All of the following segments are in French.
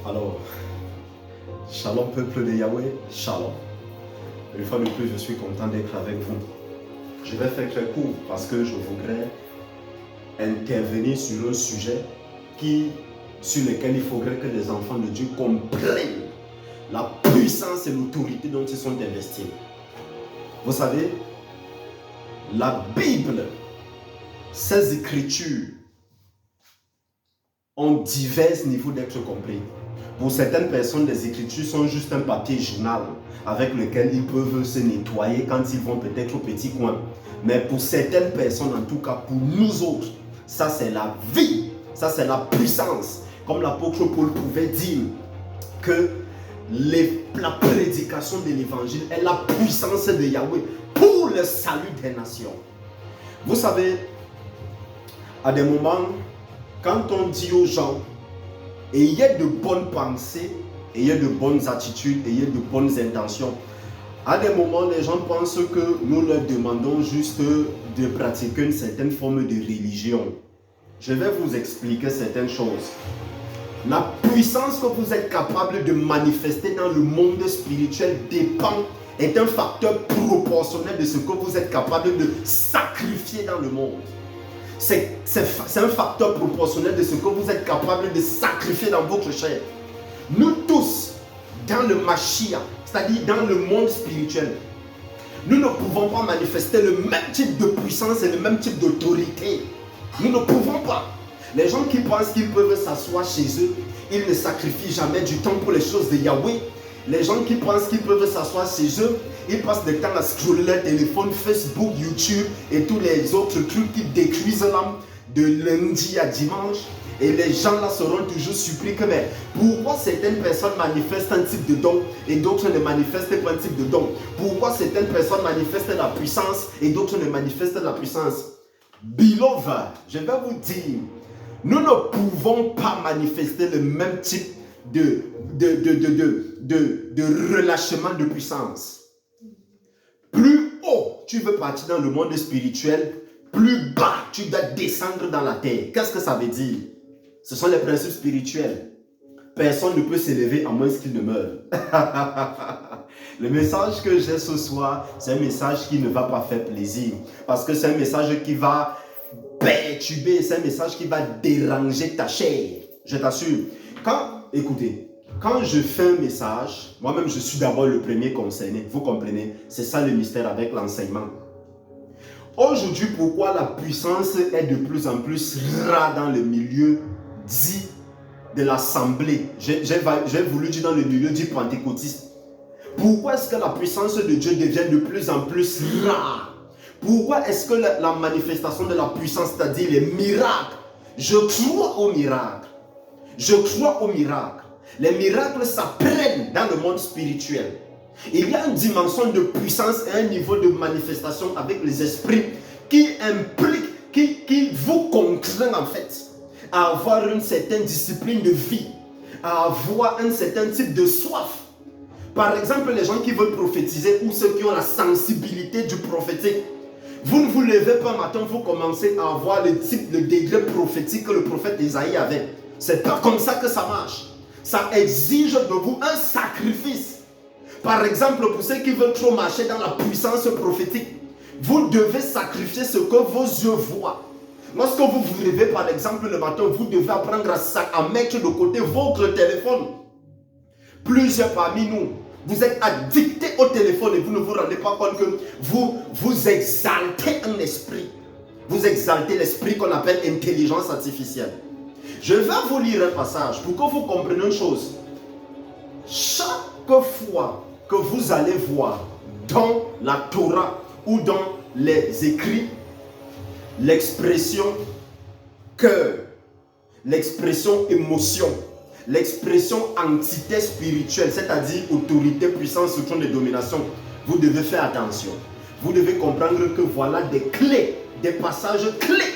Alors, shalom peuple de Yahweh, shalom. Une fois de plus, je suis content d'être avec vous. Je vais faire très court parce que je voudrais intervenir sur un sujet sur lequel il faudrait que les enfants de Dieu comprennent la puissance et l'autorité dont ils sont investis. Vous savez, la Bible, ses écritures ont divers niveaux d'être compris. Pour certaines personnes, les écritures sont juste un papier journal avec lequel ils peuvent se nettoyer quand ils vont peut-être au petit coin. Mais pour certaines personnes, en tout cas pour nous autres, ça c'est la vie, ça c'est la puissance. Comme l'apôtre Paul pouvait dire que la prédication de l'évangile est la puissance de Yahweh pour le salut des nations. Vous savez, à des moments, quand on dit aux gens, ayez de bonnes pensées, ayez de bonnes attitudes, ayez de bonnes intentions, à des moments, les gens pensent que nous leur demandons juste de pratiquer une certaine forme de religion. Je vais vous expliquer certaines choses. La puissance que vous êtes capable de manifester dans le monde spirituel est un facteur proportionnel de ce que vous êtes capable de sacrifier dans le monde. C'est un facteur proportionnel de ce que vous êtes capable de sacrifier dans votre chair. Nous tous, dans le Mashiach, c'est-à-dire dans le monde spirituel, nous ne pouvons pas manifester le même type de puissance et le même type d'autorité. Nous ne pouvons pas. Les gens qui pensent qu'ils peuvent s'asseoir chez eux, ils ne sacrifient jamais du temps pour les choses de Yahweh. Les gens qui pensent qu'ils peuvent s'asseoir chez eux, ils passent du temps à scroller leur téléphone, Facebook, YouTube et tous les autres trucs qui détruisent l'âme de lundi à dimanche. Et les gens là seront toujours surpris que mais pourquoi certaines personnes manifestent un type de don et d'autres ne manifestent pas un type de don? Pourquoi certaines personnes manifestent la puissance et d'autres ne manifestent la puissance? Beloved, je vais vous dire, nous ne pouvons pas manifester le même type de relâchement de puissance. Plus haut tu veux partir dans le monde spirituel, plus bas tu dois descendre dans la terre. Qu'est-ce que ça veut dire? Ce sont les principes spirituels. Personne ne peut s'élever à moins qu'il ne meure. Le message que j'ai ce soir, c'est un message qui ne va pas faire plaisir. Parce que c'est un message qui va perturber, c'est un message qui va déranger ta chair. Je t'assure. Écoutez, quand je fais un message, moi-même je suis d'abord le premier concerné. Vous comprenez? C'est ça le mystère avec l'enseignement. Aujourd'hui, pourquoi la puissance est de plus en plus rare dans le milieu dit de l'assemblée? J'ai voulu dire dans le milieu du pentecôtiste. Pourquoi est-ce que la puissance de Dieu devient de plus en plus rare? Pourquoi est-ce que la manifestation de la puissance, c'est-à-dire les miracles, je crois aux miracles. Je crois aux miracles. Les miracles s'apprennent dans le monde spirituel. Il y a une dimension de puissance et un niveau de manifestation avec les esprits qui implique, qui vous contraint en fait à avoir une certaine discipline de vie, à avoir un certain type de soif. Par exemple, les gens qui veulent prophétiser ou ceux qui ont la sensibilité du prophétique, vous ne vous levez pas matin, vous commencez à avoir le degré prophétique que le prophète Isaïe avait. C'est pas comme ça que ça marche. Ça exige de vous un sacrifice. Par exemple, pour ceux qui veulent trop marcher dans la puissance prophétique, vous devez sacrifier ce que vos yeux voient. Lorsque vous vous levez par exemple le matin, vous devez apprendre à mettre de côté votre téléphone. Plusieurs parmi nous, vous êtes addictés au téléphone et vous ne vous rendez pas compte que vous exaltez un esprit. Vous exaltez l'esprit qu'on appelle intelligence artificielle. Je vais vous lire un passage pour que vous compreniez une chose. Chaque fois que vous allez voir dans la Torah ou dans les écrits l'expression cœur, l'expression émotion, l'expression entité spirituelle, c'est-à-dire autorité, puissance, trône de domination, vous devez faire attention. Vous devez comprendre que voilà des clés, des passages clés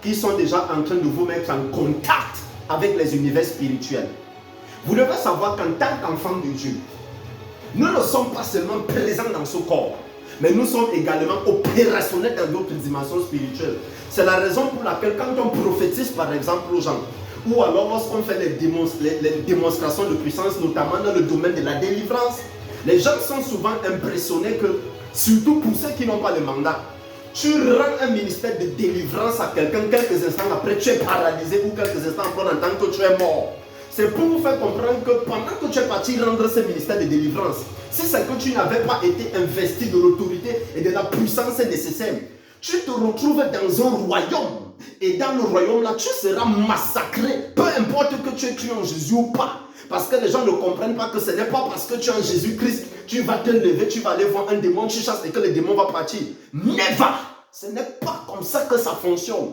qui sont déjà en train de vous mettre en contact avec les univers spirituels. Vous devez savoir qu'en tant qu'enfant de Dieu, nous ne sommes pas seulement présents dans ce corps, mais nous sommes également opérationnels dans d'autres dimensions spirituelles. C'est la raison pour laquelle quand on prophétise par exemple aux gens, ou alors lorsqu'on fait les démonstrations de puissance, notamment dans le domaine de la délivrance, les gens sont souvent impressionnés que, surtout pour ceux qui n'ont pas le mandat, tu rends un ministère de délivrance à quelqu'un, quelques instants après tu es paralysé ou quelques instants après en tant que tu es mort. C'est pour vous faire comprendre que pendant que tu es parti rendre ce ministère de délivrance, si c'est que tu n'avais pas été investi de l'autorité et de la puissance nécessaire, tu te retrouves dans un royaume. Et dans le royaume là, tu seras massacré. Peu importe que tu es cru en Jésus ou pas. Parce que les gens ne comprennent pas que ce n'est pas parce que tu es en Jésus-Christ, tu vas te lever, tu vas aller voir un démon, tu chasses et que le démon va partir. Never! Ce n'est pas comme ça que ça fonctionne.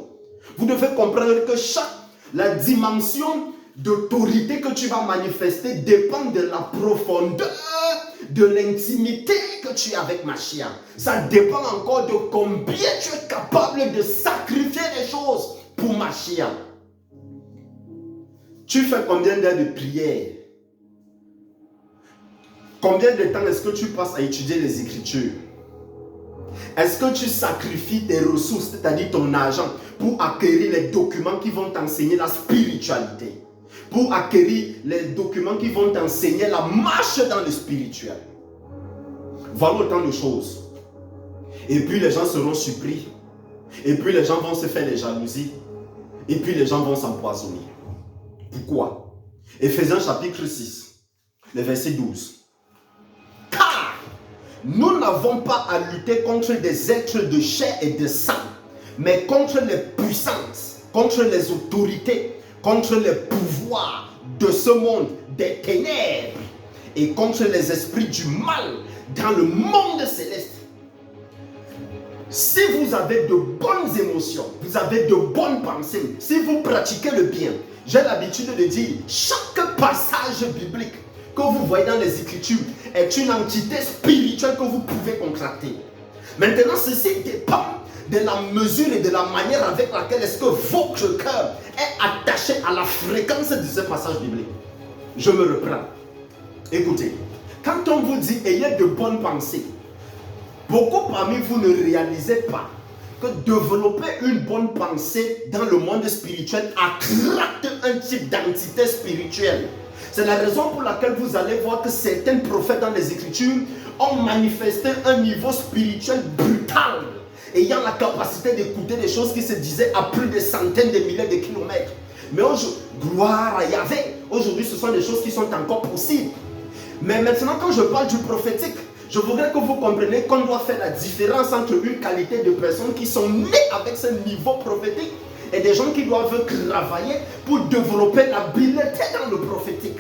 Vous devez comprendre que la dimension d'autorité que tu vas manifester dépend de la profondeur, de l'intimité que tu as avec Mashiach. Ça dépend encore de combien tu es capable de sacrifier des choses pour Mashiach. Tu fais combien d'heures de prière? Combien de temps est-ce que tu passes à étudier les Écritures? Est-ce que tu sacrifies tes ressources, c'est-à-dire ton argent, pour acquérir les documents qui vont t'enseigner la spiritualité? Pour acquérir les documents qui vont t'enseigner la marche dans le spirituel? Voilà autant de choses. Et puis les gens seront surpris. Et puis les gens vont se faire des jalousies. Et puis les gens vont s'empoisonner. Pourquoi? Éphésiens chapitre 6, le verset 12. Car nous n'avons pas à lutter contre des êtres de chair et de sang, mais contre les puissances, contre les autorités, contre les pouvoirs de ce monde des ténèbres et contre les esprits du mal dans le monde céleste. Si vous avez de bonnes émotions, vous avez de bonnes pensées, si vous pratiquez le bien, j'ai l'habitude de dire, chaque passage biblique que vous voyez dans les Écritures est une entité spirituelle que vous pouvez contracter. Maintenant, ceci dépend de la mesure et de la manière avec laquelle est-ce que votre cœur est attaché à la fréquence de ce passage biblique. Je me reprends. Écoutez, quand on vous dit ayez de bonnes pensées, beaucoup parmi vous ne réalisez pas que développer une bonne pensée dans le monde spirituel attrape un type d'entité spirituelle. C'est la raison pour laquelle vous allez voir que certains prophètes dans les Écritures ont manifesté un niveau spirituel brutal, ayant la capacité d'écouter des choses qui se disaient à plus de centaines de milliers de kilomètres. Mais aujourd'hui, gloire à Yahvé, aujourd'hui ce sont des choses qui sont encore possibles. Mais maintenant quand je parle du prophétique, je voudrais que vous compreniez qu'on doit faire la différence entre une qualité de personnes qui sont nées avec ce niveau prophétique et des gens qui doivent travailler pour développer l'habileté dans le prophétique.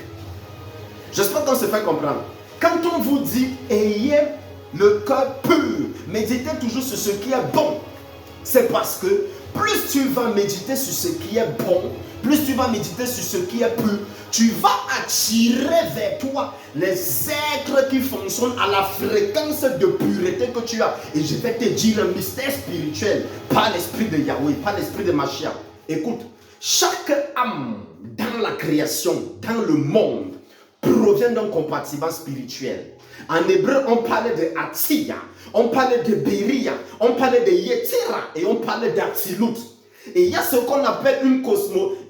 J'espère qu'on se fait comprendre. Quand on vous dit ayez le cœur pur, méditez toujours sur ce qui est bon, c'est parce que plus tu vas méditer sur ce qui est bon, plus tu vas méditer sur ce qui est pur, tu vas attirer vers toi les êtres qui fonctionnent à la fréquence de pureté que tu as. Et je vais te dire un mystère spirituel, pas l'esprit de Yahweh, pas l'esprit de Mashiach. Écoute, chaque âme dans la création, dans le monde, provient d'un compartiment spirituel. En hébreu, on parlait de Atiya, on parlait de Beria, on parlait de Yetira et on parlait d'Atilut. Et il y a ce qu'on appelle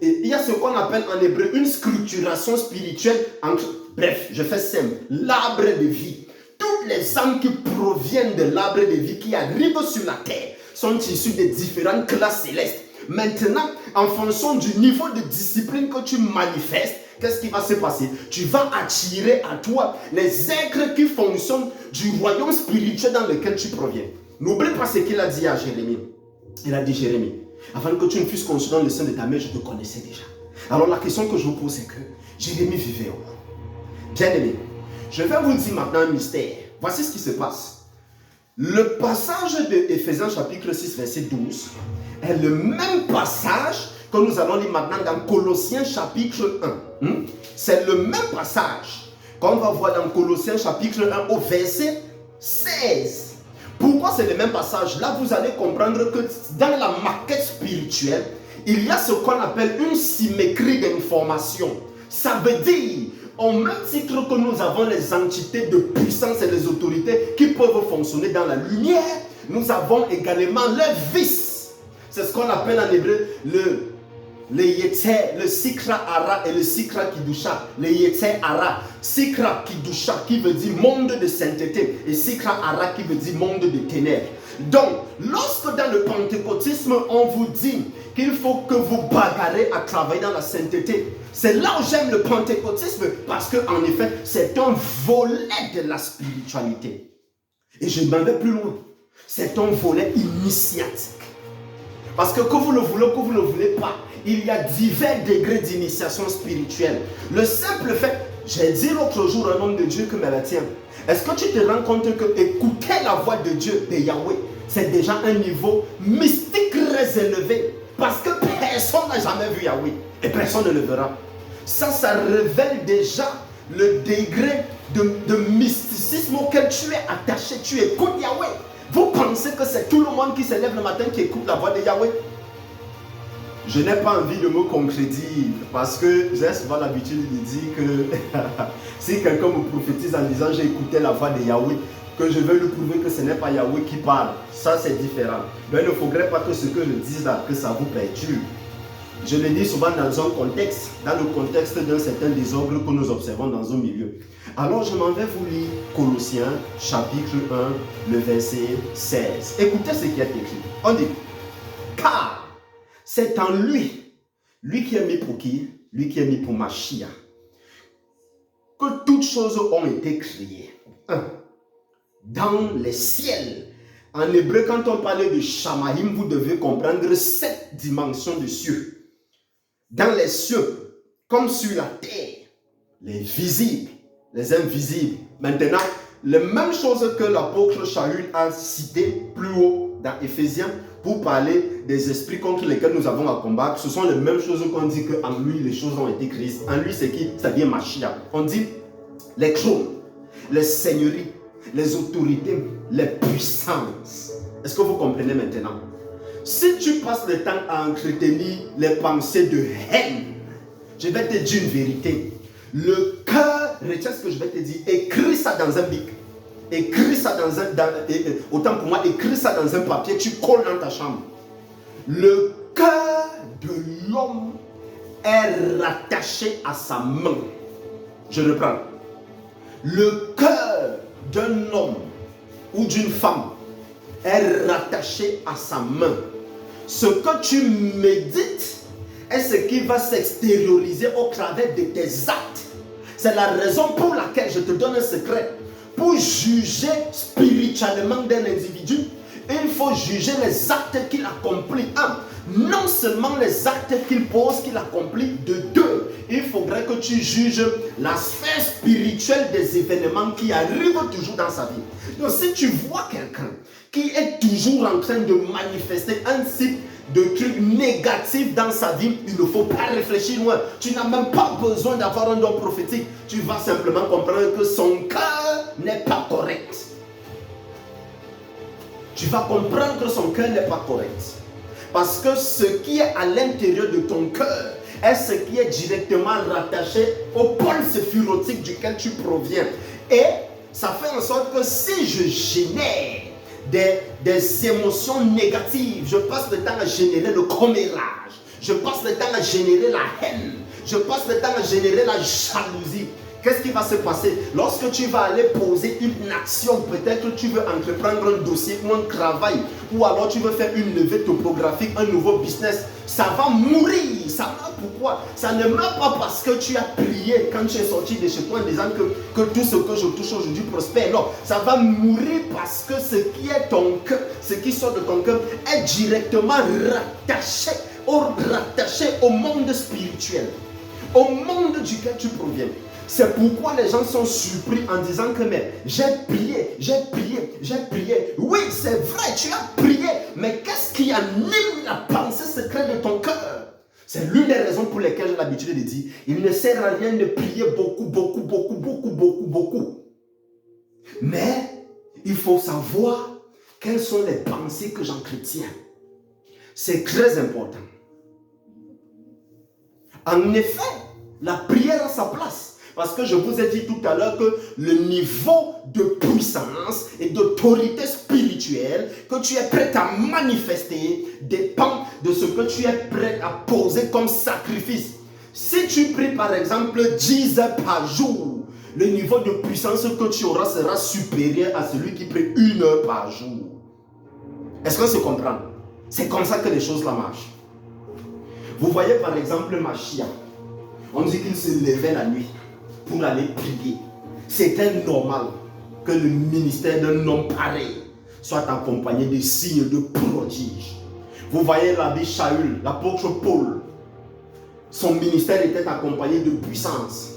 il y a ce qu'on appelle en hébreu une structuration spirituelle entre, bref, je fais simple, l'arbre de vie. Toutes les âmes qui proviennent de l'arbre de vie qui arrivent sur la terre sont issues de différentes classes célestes. Maintenant, en fonction du niveau de discipline que tu manifestes, qu'est-ce qui va se passer? Tu vas attirer à toi les êtres qui fonctionnent du royaume spirituel dans lequel tu proviens. N'oublie pas ce qu'il a dit à Jérémie. Il a dit, Jérémie, avant que tu ne fusses conçu dans le sein de ta mère, je te connaissais déjà. Alors la question que je vous pose, c'est que Jérémie vivait où? Bien aimé, je vais vous dire maintenant un mystère. Voici ce qui se passe. Le passage de Éphésiens chapitre 6, verset 12 est le même passage que nous allons lire maintenant dans Colossiens chapitre 1. C'est le même passage qu'on va voir dans Colossiens chapitre 1 au verset 16. Pourquoi c'est le même passage? Là, vous allez comprendre que dans la maquette spirituelle, il y a ce qu'on appelle une symétrie d'information. Ça veut dire, au même titre que nous avons les entités de puissance et les autorités qui peuvent fonctionner dans la lumière, nous avons également les vices. C'est ce qu'on appelle en hébreu le Yetzer, le Sikra Ara et le Sikra Kidusha. Le Yetzer Ara, Sikra Kidusha qui veut dire monde de sainteté et Sikra Ara qui veut dire monde de ténèbres. Donc, lorsque dans le pentecôtisme, on vous dit qu'il faut que vous bagarrez à travailler dans la sainteté, c'est là où j'aime le pentecôtisme parce qu'en effet, c'est un volet de la spiritualité. Et je m'en vais plus loin. C'est un volet initiatique. Parce que vous le voulez ou que vous ne le voulez pas, il y a divers degrés d'initiation spirituelle. Le simple fait, j'ai dit l'autre jour à un homme de Dieu que me la tiens. Est-ce que tu te rends compte que écouter la voix de Dieu, de Yahweh, c'est déjà un niveau mystique très élevé? Parce que personne n'a jamais vu Yahweh et personne ne le verra. Ça révèle déjà le degré de mysticisme auquel tu es attaché. Tu écoutes Yahweh. Vous pensez que c'est tout le monde qui se lève le matin qui écoute la voix de Yahweh? Je n'ai pas envie de me contredire parce que j'ai souvent l'habitude de dire que si quelqu'un me prophétise en disant j'ai écouté la voix de Yahweh, que je vais lui prouver que ce n'est pas Yahweh qui parle, ça c'est différent. Mais il ne faudrait pas que ce que je dise là, que ça vous perturbe. Je le dis souvent dans un contexte, dans le contexte d'un certain désordre que nous observons dans un milieu. Alors je m'en vais vous lire Colossiens chapitre 1, le verset 16. Écoutez ce qui est écrit. On dit, car c'est en lui, lui qui est mis pour qui? Lui qui est mis pour Mashiach, que toutes choses ont été créées. Dans les ciels. En hébreu, quand on parle de Shamaïm, vous devez comprendre 7 dimensions de cieux. Dans les cieux, comme sur la terre, les visibles, les invisibles. Maintenant, les mêmes choses que l'apôtre Shaul a cité plus haut dans Éphésiens pour parler des esprits contre lesquels nous avons à combattre, ce sont les mêmes choses qu'on dit qu'en lui, les choses ont été créées. En lui, c'est qui? C'est-à-dire Mashiach. On dit les trônes, les seigneuries, les autorités, les puissances. Est-ce que vous comprenez maintenant? Si tu passes le temps à entretenir les pensées de haine, je vais te dire une vérité. Le cœur, retiens ce que je vais te dire, écris ça dans un bic. Écris ça dans un... autant pour moi, écris ça dans un papier, tu colles dans ta chambre. Le cœur de l'homme est rattaché à sa main. Je reprends. Le cœur d'un homme ou d'une femme est rattaché à sa main. Ce que tu médites est ce qui va s'extérioriser au travers de tes actes. C'est la raison pour laquelle je te donne un secret. Pour juger spirituellement d'un individu, il faut juger les actes qu'il accomplit. Non seulement les actes qu'il pose, qu'il accomplit. De 2, il faudrait que tu juges la sphère spirituelle des événements qui arrivent toujours dans sa vie. Donc si tu vois quelqu'un qui est toujours en train de manifester un type de trucs négatifs dans sa vie, il ne faut pas réfléchir loin. Tu n'as même pas besoin d'avoir un don prophétique. Tu vas simplement comprendre que son cœur n'est pas correct. Tu vas comprendre que son cœur n'est pas correct. Parce que ce qui est à l'intérieur de ton cœur est ce qui est directement rattaché au pôle séphirotique duquel tu proviens. Et ça fait en sorte que si je génère des émotions négatives, je passe le temps à générer le commérage, je passe le temps à générer la haine, je passe le temps à générer la jalousie. Qu'est-ce qui va se passer? Lorsque tu vas aller poser une action, peut-être tu veux entreprendre un dossier ou un travail, ou alors tu veux faire une levée topographique, un nouveau business, ça va mourir. Ça meurt pourquoi? Ça ne meurt pas parce que tu as prié quand tu es sorti de chez toi en disant que tout ce que je touche aujourd'hui prospère. Non, ça va mourir parce que ce qui est ton cœur, ce qui sort de ton cœur est directement rattaché au monde spirituel, au monde duquel tu proviens. C'est pourquoi les gens sont surpris en disant que mais j'ai prié. Oui, c'est vrai, tu as prié, mais qu'est-ce qui anime la pensée secrète de ton cœur? C'est l'une des raisons pour lesquelles j'ai l'habitude de dire, il ne sert à rien de prier beaucoup. Mais il faut savoir quelles sont les pensées que j'entretiens. C'est très important. En effet, la prière a sa place. Parce que je vous ai dit tout à l'heure que le niveau de puissance et d'autorité spirituelle que tu es prêt à manifester dépend de ce que tu es prêt à poser comme sacrifice. Si tu pries par exemple 10 heures par jour, le niveau de puissance que tu auras sera supérieur à celui qui prie 1 heure par jour. Est-ce qu'on se comprend? C'est comme ça que les choses là marchent. Vous voyez par exemple Machia. On dit qu'il se levait la nuit pour aller prier. C'était normal que le ministère d'un homme pareil soit accompagné de signes, de prodiges. Vous voyez l'abbé Shaul, l'apôtre Paul. Son ministère était accompagné de puissance.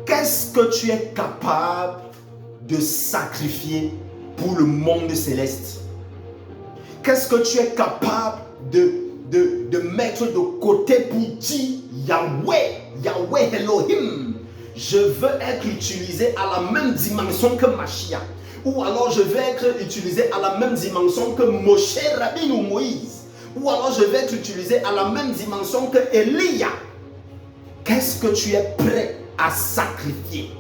Qu'est-ce que tu es capable de sacrifier pour le monde céleste? Qu'est-ce que tu es capable de mettre de côté pour dire Yahweh Elohim, je veux être utilisé à la même dimension que Mashiach, ou alors je vais être utilisé à la même dimension que Moshe Rabbeinu ou Moïse, ou alors je vais être utilisé à la même dimension que Élia. Qu'est-ce que tu es prêt à sacrifier?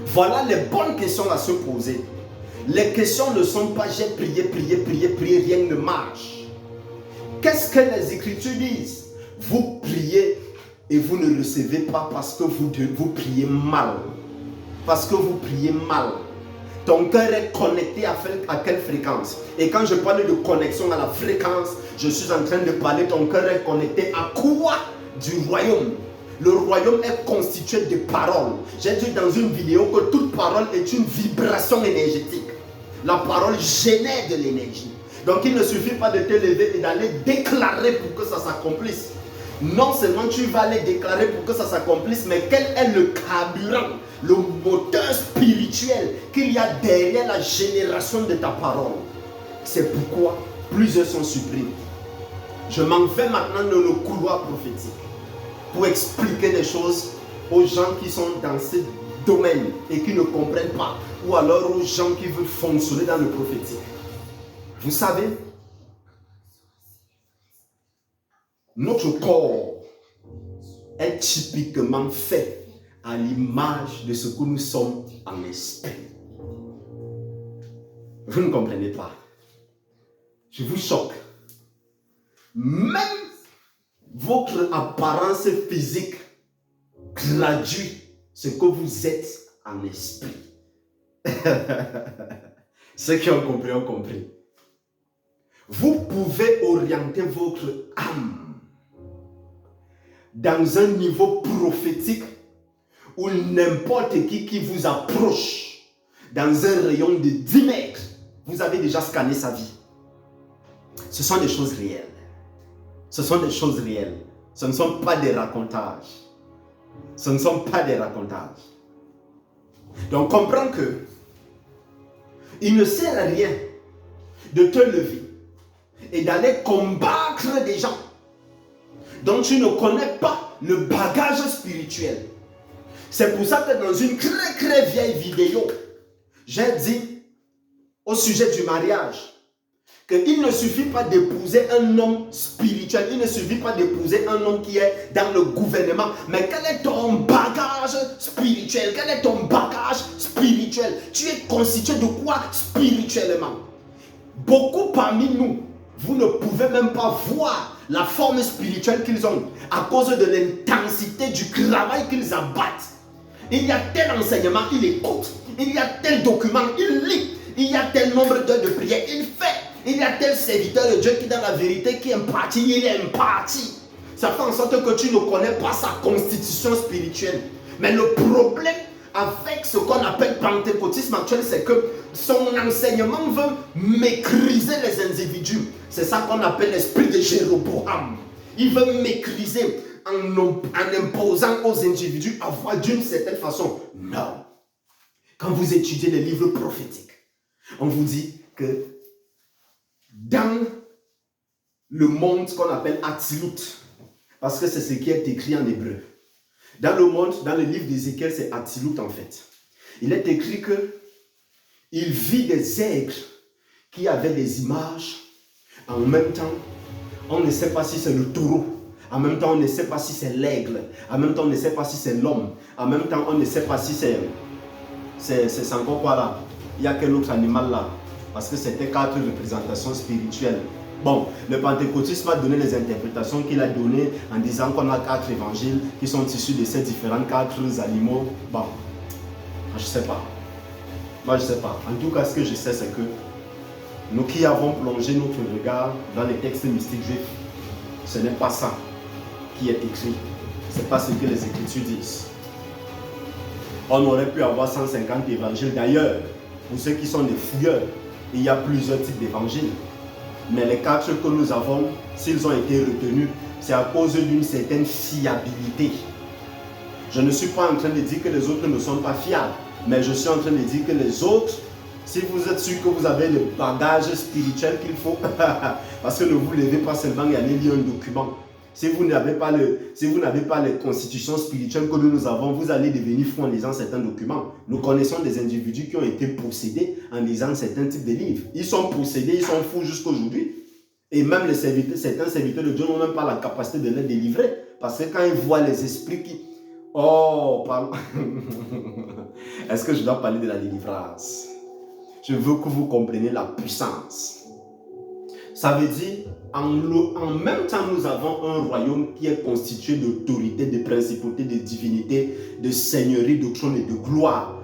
Voilà les bonnes questions à se poser. Les questions ne sont pas j'ai prié, rien ne marche. Qu'est-ce que les Écritures disent? Vous priez et vous ne recevez pas parce que vous priez mal. Parce que vous priez mal. Ton cœur est connecté à quelle fréquence? Et quand je parle de connexion à la fréquence, je suis en train de parler, ton cœur est connecté à quoi? Du royaume. Le royaume est constitué de paroles. J'ai dit dans une vidéo que toute parole est une vibration énergétique. La parole génère de l'énergie. Donc il ne suffit pas de te lever et d'aller déclarer pour que ça s'accomplisse. Non seulement tu vas aller déclarer pour que ça s'accomplisse, mais quel est le carburant, le moteur spirituel qu'il y a derrière la génération de ta parole? C'est pourquoi plusieurs sont surpris. Je m'en vais maintenant dans le couloir prophétique pour expliquer des choses aux gens qui sont dans ce domaine et qui ne comprennent pas, ou alors aux gens qui veulent fonctionner dans le prophétique. Vous savez, notre corps est typiquement fait à l'image de ce que nous sommes en esprit. Vous ne comprenez pas. Je vous choque. Même votre apparence physique traduit ce que vous êtes en esprit. Ceux qui ont compris ont compris. Vous pouvez orienter votre âme dans un niveau prophétique où n'importe qui vous approche dans un rayon de 10 mètres, vous avez déjà scanné sa vie. Ce sont des choses réelles. Ce sont des choses réelles. Ce ne sont pas des racontages. Ce ne sont pas des racontages. Donc comprends que il ne sert à rien de te lever et d'aller combattre des gens dont tu ne connais pas le bagage spirituel. C'est pour ça que dans une très vieille vidéo, j'ai dit au sujet du mariage qu'il ne suffit pas d'épouser un homme spirituel, il ne suffit pas d'épouser un homme qui est dans le gouvernement, mais quel est ton bagage spirituel? Quel est ton bagage spirituel? Tu es constitué de quoi spirituellement? Beaucoup parmi nous, vous ne pouvez même pas voir la forme spirituelle qu'ils ont à cause de l'intensité du travail qu'ils abattent. Il y a tel enseignement, il écoute. Il y a tel document, il lit. Il y a tel nombre d'heures de prière, il fait. Il y a tel serviteur de Dieu qui dans la vérité qui est imparti, il est imparti. Ça fait en sorte que tu ne connais pas sa constitution spirituelle. Mais le problème avec ce qu'on appelle pentecôtisme actuel, c'est que son enseignement veut mépriser les individus. C'est ça qu'on appelle l'esprit de Jéroboam. Il veut mépriser en imposant aux individus à voir d'une certaine façon. Non. Quand vous étudiez les livres prophétiques, on vous dit que dans le monde qu'on appelle Atzilut, parce que c'est ce qui est écrit en hébreu. Dans le monde, dans le livre d'Ézéchiel, c'est Atzilut en fait. Il est écrit que il vit des aigles qui avaient des images. En même temps, on ne sait pas si c'est le taureau En même temps, on ne sait pas si c'est l'aigle. En même temps, on ne sait pas si c'est l'homme. En même temps, on ne sait pas si c'est encore quoi là. Il y a quel autre animal là? Parce que c'était 4 représentations spirituelles. Bon, le pentecôtisme a donné les interprétations qu'il a données en disant qu'on a 4 évangiles qui sont issus de ces différents 4 animaux. Bon, je ne sais pas. Moi, je ne sais pas. En tout cas, ce que je sais, c'est que nous qui avons plongé notre regard dans les textes mystiques juifs, ce n'est pas ça qui est écrit. Ce n'est pas ce que les Écritures disent. On aurait pu avoir 150 évangiles. D'ailleurs, pour ceux qui sont des fouilleurs, il y a plusieurs types d'évangiles. Mais les 4 que nous avons, s'ils ont été retenus, c'est à cause d'une certaine fiabilité. Je ne suis pas en train de dire que les autres ne sont pas fiables, mais je suis en train de dire que les autres, si vous êtes sûr que vous avez le bagage spirituel qu'il faut, parce que ne vous levez pas seulement et allez lire un document. Si vous n'avez pas les constitutions spirituelles que nous avons, vous allez devenir fou en lisant certains documents. Nous connaissons des individus qui ont été possédés en lisant certains types de livres. Ils sont possédés, ils sont fous jusqu'à aujourd'hui. Et même certains serviteurs de Dieu n'ont même pas la capacité de les délivrer. Parce que quand ils voient les esprits qui... Oh, pardon. Est-ce que je dois parler de la délivrance? Je veux que vous compreniez la puissance. Ça veut dire, en même temps, nous avons un royaume qui est constitué d'autorité, de principauté, de divinité, de seigneurie, de trône et de gloire.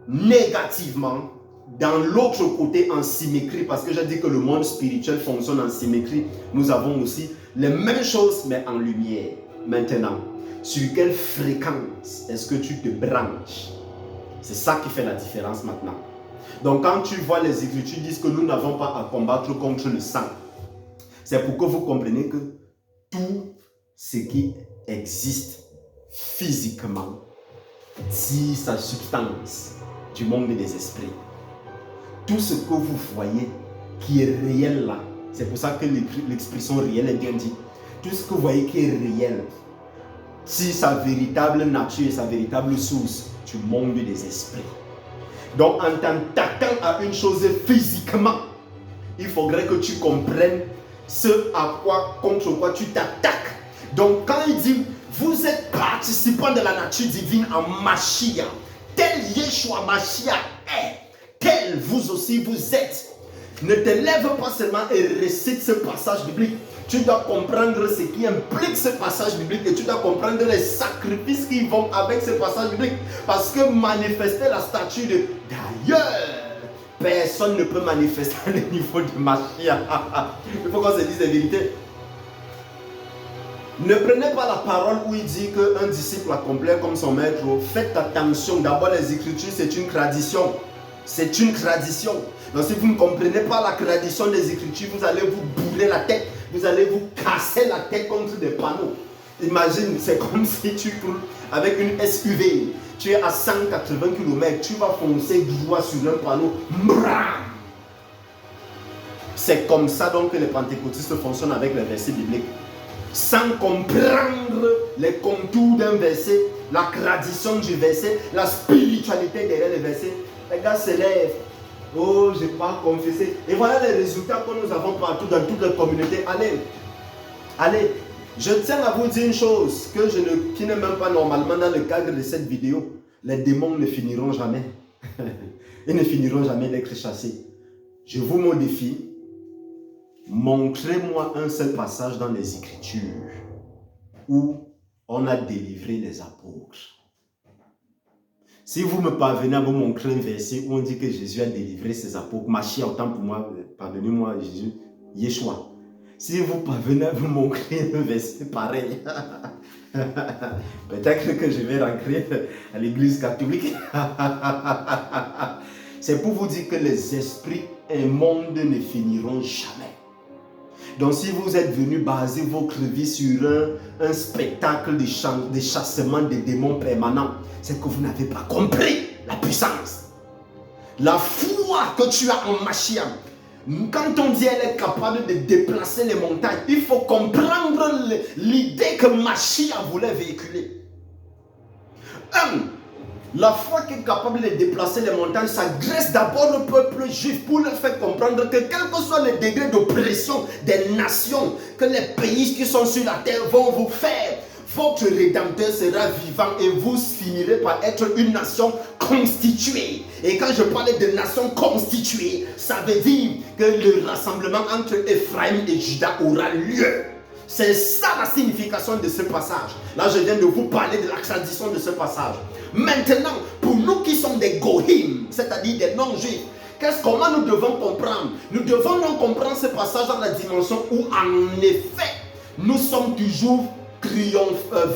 Négativement, dans l'autre côté, en symétrie, parce que j'ai dit que le monde spirituel fonctionne en symétrie, nous avons aussi les mêmes choses, mais en lumière. Maintenant, sur quelle fréquence est-ce que tu te branches? C'est ça qui fait la différence maintenant. Donc quand tu vois les Écritures disent que nous n'avons pas à combattre contre le sang, c'est pour que vous compreniez que tout ce qui existe physiquement tire sa substance du monde des esprits. Tout ce que vous voyez qui est réel là, c'est pour ça que l'expression réelle est bien dit. Tout ce que vous voyez qui est réel tire sa véritable nature et sa véritable source du monde des esprits. Donc, en t'attaquant à une chose physiquement, il faudrait que tu comprennes contre quoi tu t'attaques. Donc, quand il dit, vous êtes participants de la nature divine en Mashiach, tel Yeshua Mashiach est, tel vous aussi vous êtes. Ne te lève pas seulement et récite ce passage biblique. Tu dois comprendre ce qui implique ce passage biblique et tu dois comprendre les sacrifices qui vont avec ce passage biblique. Parce que manifester la statue de... D'ailleurs, personne ne peut manifester le niveau de Mashiach. Il faut qu'on se dise la vérité. Ne prenez pas la parole où il dit qu'un disciple accomplit comme son maître. Faites attention. D'abord, les Écritures, c'est une tradition. C'est une tradition. Donc si vous ne comprenez pas la tradition des Écritures, vous allez vous bourrer la tête. Vous allez vous casser la tête contre des panneaux. Imagine, c'est comme si tu roules avec une SUV. Tu es à 180 km. Tu vas foncer droit sur un panneau. C'est comme ça donc que les pentecôtistes fonctionnent avec les versets bibliques. Sans comprendre les contours d'un verset, la tradition du verset, la spiritualité derrière le verset. Les gars se lèvent. Oh, je n'ai pas confessé. Et voilà les résultats que nous avons partout dans toutes les communautés. Allez. Je tiens à vous dire une chose qui n'est même pas normalement dans le cadre de cette vidéo. Les démons ne finiront jamais. Ils ne finiront jamais d'être chassés. Je vous modifie. Montrez-moi un seul passage dans les Écritures où on a délivré les apôtres. Si vous me parvenez à me montrer un verset où on dit que Jésus a délivré ses apôtres, Mashiach, autant pour moi, pardonnez-moi Jésus, Yeshua. Si vous parvenez à me montrer un verset pareil, peut-être que je vais rentrer à l'église catholique. C'est pour vous dire que les esprits immondes ne finiront jamais. Donc si vous êtes venu baser votre vie sur un spectacle de chassement des démons permanents, c'est que vous n'avez pas compris la puissance. La foi que tu as en Mashiach. Quand on dit qu'elle est capable de déplacer les montagnes, il faut comprendre l'idée que Mashiach voulait véhiculer. La foi qui est capable de déplacer les montagnes, ça graisse d'abord le peuple juif pour leur faire comprendre que quel que soit le degré d'oppression des nations que les pays qui sont sur la terre vont vous faire, votre Rédempteur sera vivant et vous finirez par être une nation constituée. Et quand je parle de nation constituée, ça veut dire que le rassemblement entre Ephraïm et Juda aura lieu. C'est ça la signification de ce passage. Là, je viens de vous parler de la tradition de ce passage. Maintenant, pour nous qui sommes des Goïm, c'est-à-dire des non-juifs, comment nous devons comprendre? Nous devons donc comprendre ce passage dans la dimension où, en effet, nous sommes toujours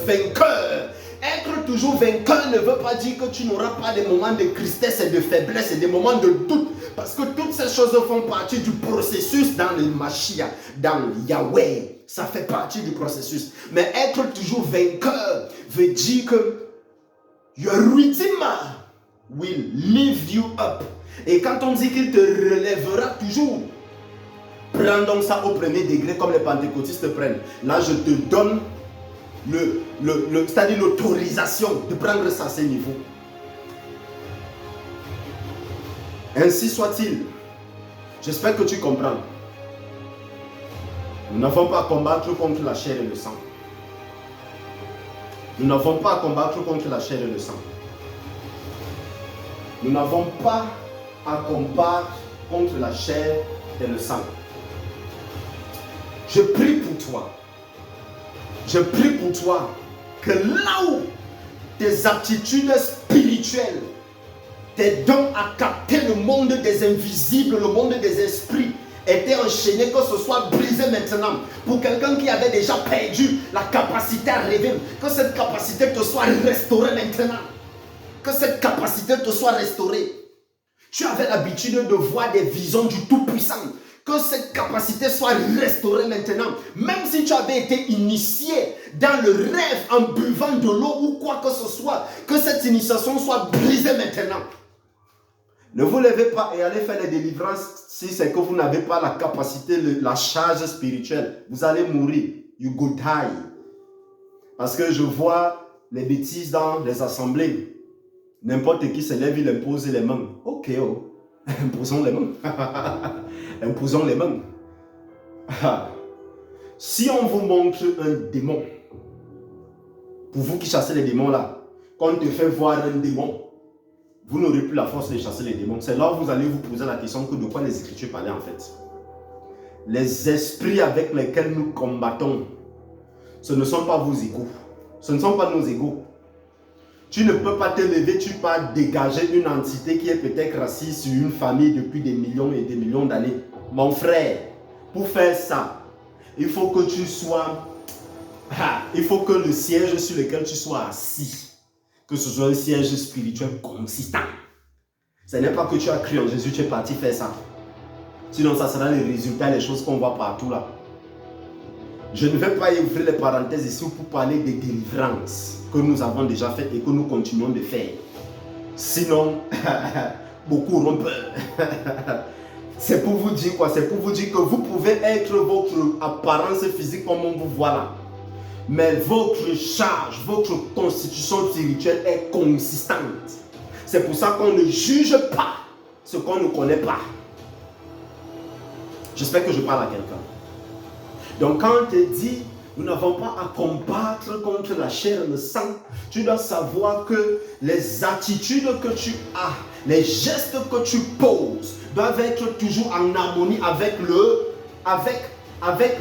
vainqueurs. Être toujours vainqueur ne veut pas dire que tu n'auras pas des moments de tristesse et de faiblesse et des moments de doute. Parce que toutes ces choses font partie du processus dans le Mashiach, dans le Yahweh. Ça fait partie du processus. Mais être toujours vainqueur veut dire que your Redeemer will lift you up. Et quand on dit qu'il te relèvera toujours, prends donc ça au premier degré comme les pentecôtistes prennent. Là, je te donne c'est-à-dire l'autorisation de prendre ça à ce niveau. Ainsi soit-il. J'espère que tu comprends. Nous n'avons pas à combattre contre la chair et le sang. Nous n'avons pas à combattre contre la chair et le sang. Nous n'avons pas à combattre contre la chair et le sang. Je prie pour toi. Je prie pour toi que là où tes aptitudes spirituelles, tes dons à capter le monde des invisibles, le monde des esprits, étaient enchaînés, que ce soit brisé maintenant. Pour quelqu'un qui avait déjà perdu la capacité à rêver, que cette capacité te soit restaurée maintenant. Que cette capacité te soit restaurée. Tu avais l'habitude de voir des visions du Tout-Puissant. Que cette capacité soit restaurée maintenant. Même si tu avais été initié dans le rêve en buvant de l'eau ou quoi que ce soit, que cette initiation soit brisée maintenant. Ne vous levez pas et allez faire les délivrances si c'est que vous n'avez pas la capacité, la charge spirituelle. Vous allez mourir. You go die. Parce que je vois les bêtises dans les assemblées. N'importe qui se lève, il impose les mains. Ok, oh. Imposons les mains. Imposons les mains. Si on vous montre un démon, pour vous qui chassez les démons là, quand on te fait voir un démon, vous n'aurez plus la force de chasser les démons. C'est là où vous allez vous poser la question que de quoi les Écritures parlaient en fait. Les esprits avec lesquels nous combattons, ce ne sont pas vos égos. Ce ne sont pas nos égos. Tu ne peux pas te lever, tu peux dégager une entité qui est peut-être assise sur une famille depuis des millions et des millions d'années. Mon frère, pour faire ça, il faut que tu sois... il faut que le siège sur lequel tu sois assis, que ce soit un siège spirituel consistant. Ce n'est pas que tu as cru en Jésus, tu es parti faire ça. Sinon, ça sera les résultats, les choses qu'on voit partout là. Je ne vais pas ouvrir les parenthèses ici pour parler des délivrances que nous avons déjà faites et que nous continuons de faire. Sinon, beaucoup auront peur. C'est pour vous dire quoi? C'est pour vous dire que vous pouvez être votre apparence physique comme on vous voit là. Mais votre charge, votre constitution spirituelle est consistante. C'est pour ça qu'on ne juge pas ce qu'on ne connaît pas. J'espère que je parle à quelqu'un. Donc quand on te dit, nous n'avons pas à combattre contre la chair et le sang, tu dois savoir que les attitudes que tu as, les gestes que tu poses, doivent être toujours en harmonie avec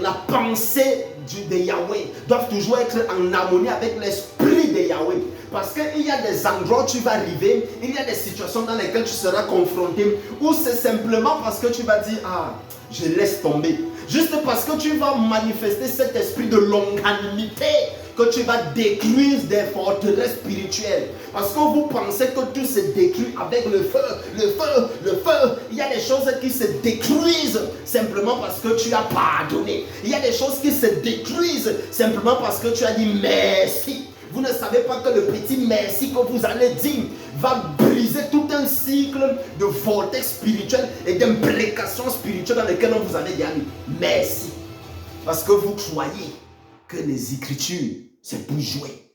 la pensée de Yahweh, doivent toujours être en harmonie avec l'esprit de Yahweh. Parce qu'il y a des endroits où tu vas arriver, il y a des situations dans lesquelles tu seras confronté, où c'est simplement parce que tu vas dire, ah, je laisse tomber. Juste parce que tu vas manifester cet esprit de longanimité, que tu vas détruire des forteresses spirituelles. Parce que vous pensez que tout se détruit avec le feu, le feu, le feu. Il y a des choses qui se détruisent simplement parce que tu as pardonné. Il y a des choses qui se détruisent simplement parce que tu as dit merci. Vous ne savez pas que le petit merci que vous allez dire va briser tout un cycle de vortex spirituel et d'imprécations spirituelles dans lesquelles on vous avait dit merci. Parce que vous croyez que les Écritures, c'est pour jouer.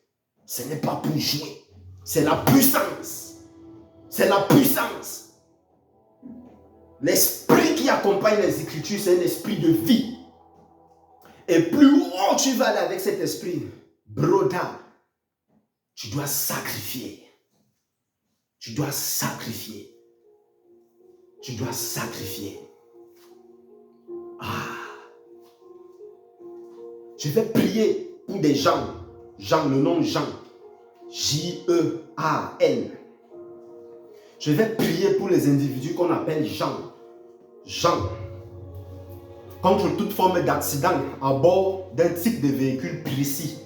Ce n'est pas pour jouer. C'est la puissance. C'est la puissance. L'esprit qui accompagne les Écritures, c'est un esprit de vie. Et plus haut tu vas aller avec cet esprit, broda, tu dois sacrifier. Tu dois sacrifier. Tu dois sacrifier. Je vais prier pour des gens. Jean, le nom Jean. J-E-A-N. Je vais prier pour les individus qu'on appelle Jean. Jean. Contre toute forme d'accident à bord d'un type de véhicule précis.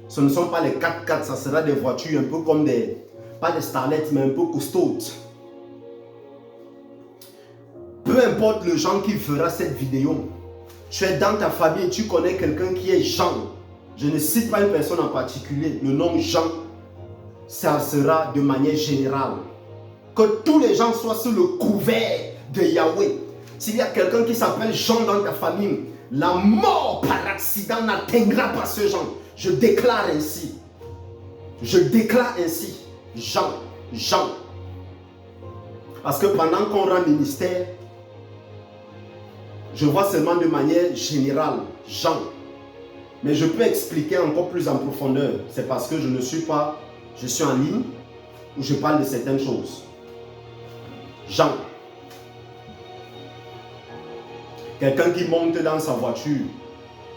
Ce ne sont pas les 4x4, ça sera des voitures un peu comme des... Pas des starlettes, mais un peu costaudes. Peu importe le genre qui fera cette vidéo, tu es dans ta famille et tu connais quelqu'un qui est Jean. Je ne cite pas une personne en particulier. Le nom Jean, ça sera de manière générale. Que tous les gens soient sous le couvert de Yahweh. S'il y a quelqu'un qui s'appelle Jean dans ta famille, la mort par accident n'atteindra pas ce Jean. Je déclare ainsi. Je déclare ainsi. Jean. Jean. Parce que pendant qu'on rend ministère, je vois seulement de manière générale Jean. Mais je peux expliquer encore plus en profondeur. C'est parce que je ne suis pas, je suis en ligne où je parle de certaines choses. Jean. Quelqu'un qui monte dans sa voiture,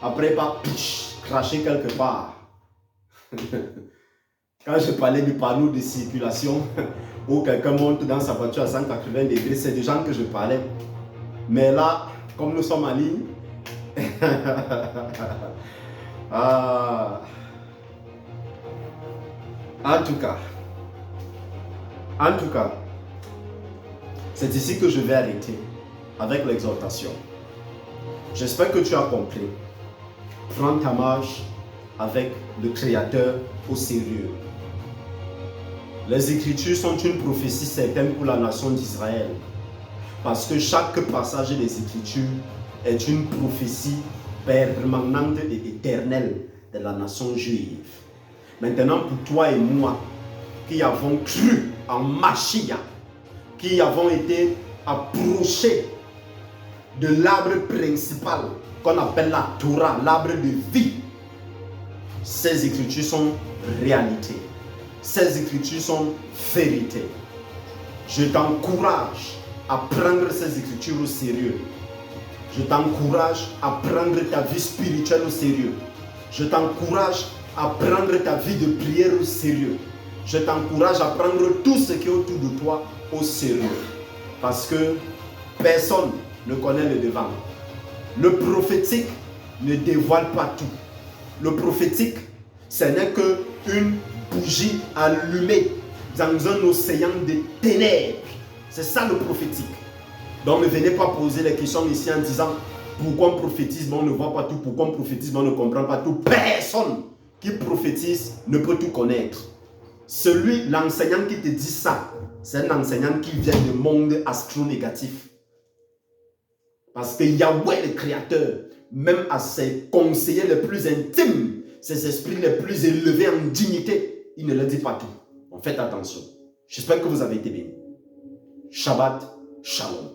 après pas cracher quelque part. Quand je parlais du panneau de circulation, où quelqu'un monte dans sa voiture à 180 degrés, c'est des gens que je parlais. Mais là, comme nous sommes en ligne, en tout cas, c'est ici que je vais arrêter avec l'exhortation. J'espère que tu as compris. Prends ta marche avec le Créateur au sérieux. Les Écritures sont une prophétie certaine pour la nation d'Israël. Parce que chaque passage des Écritures est une prophétie permanente et éternelle de la nation juive. Maintenant, pour toi et moi, qui avons cru en Mashiach, qui avons été approchés de l'arbre principal qu'on appelle la Torah, l'arbre de vie, ces Écritures sont réalité. Ces Écritures sont vérité. Je t'encourage à prendre ces Écritures au sérieux. Je t'encourage à prendre ta vie spirituelle au sérieux. Je t'encourage à prendre ta vie de prière au sérieux. Je t'encourage à prendre tout ce qui est autour de toi au sérieux. Parce que personne ne connaît le devant. Le prophétique ne dévoile pas tout. Le prophétique, ce n'est qu'une bougie allumée dans un océan de ténèbres. C'est ça le prophétique. Donc ne venez pas poser les questions ici en disant pourquoi on prophétise, mais on ne voit pas tout, pourquoi on prophétise, mais on ne comprend pas tout. Personne qui prophétise ne peut tout connaître. L'enseignant qui te dit ça, c'est un enseignant qui vient du monde astro-négatif. Parce que Yahweh le Créateur, même à ses conseillers les plus intimes, ses esprits les plus élevés en dignité, il ne leur dit pas tout. Donc faites attention. J'espère que vous avez été bénis. Shabbat Shalom.